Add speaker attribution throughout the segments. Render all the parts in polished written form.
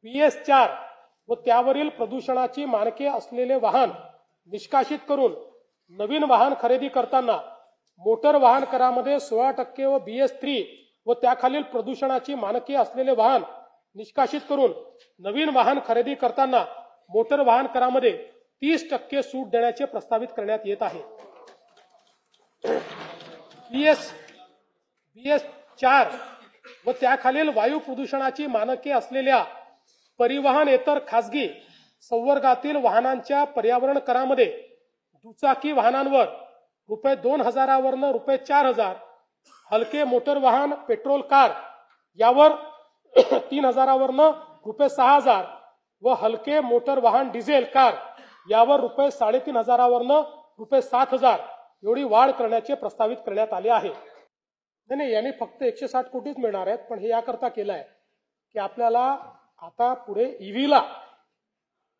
Speaker 1: BS4 व त्यावरील प्रदूषणाची मानके असलेले वाहन निष्कासित करून नवीन वाहन खरेदी करताना मोटर वाहन करामध्ये 16% व BS3 व त्याखालील प्रदूषणाची मानके असलेले वाहन निष्कासित करून नवीन वाहन खरेदी करताना मोटर वाहन करामध्ये 30% सूट देण्याचे प्रस्तावित करण्यात येत आहे। BS4 व त्याखालील वायू प्रदूषणाची मानके असलेल्या परिवहनेतर खासगी संवर्गातील वाहनांच्या पर्यावरण करामध्ये दुचाकी वाहनांवर ₹2000 वरून ₹4000, हलके मोटर वाहन पेट्रोल कार यावर 3000 वरून ₹6000 व हलके मोटर वाहन डिझेल कार यावर ₹3500 वरून ₹7000 एवढी वाढ करण्याचे प्रस्तावित करण्यात आले आहे। नाही, याने फक्त 160 कोटीच मिळणार आहेत, पण हे याकरता केलं आहे की आपल्याला आता पुढे ईव्हीला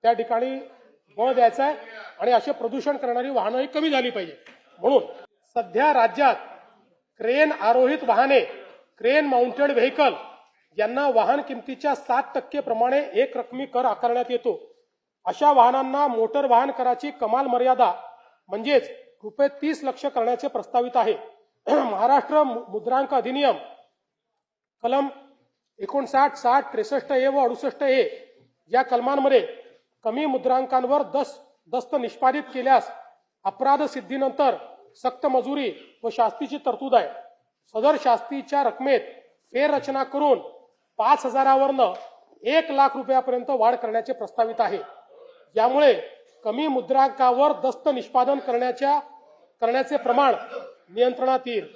Speaker 1: त्या ठिकाणी बळ द्यायचा आहे आणि असे प्रदूषण करणारी वाहनंही कमी झाली पाहिजे। म्हणून सध्या राज्यात क्रेन आरोहित वाहने, क्रेन माउंटेड व्हेकल यांना वाहन किमतीच्या 7% प्रमाणे एक रकमी कर आकारण्यात येतो। अशा वाहनांना मोटर वाहन कराची कमाल मर्यादा म्हणजेच ₹30 लाख करण्याचे प्रस्तावित आहे। महाराष्ट्र मुद्रांक अधिनियम कलम 59, 60, 63A व 68A या कलमांमध्ये कमी मुद्रांकांवर दस्त निष्पादित केल्यास अपराध सिद्धीनंतर सक्त मजुरी व शास्तीची तरतूद आहे। सदर शास्तीच्या रकमेत फेररचना करून 5000 वरून 1 लाख रुपयापर्यंत वाढ करण्याचे प्रस्तावित आहे। यामुळे कमी मुद्रांकावर दस्त निष्पादन करण्याचे प्रमाण नियंत्रणात येईल।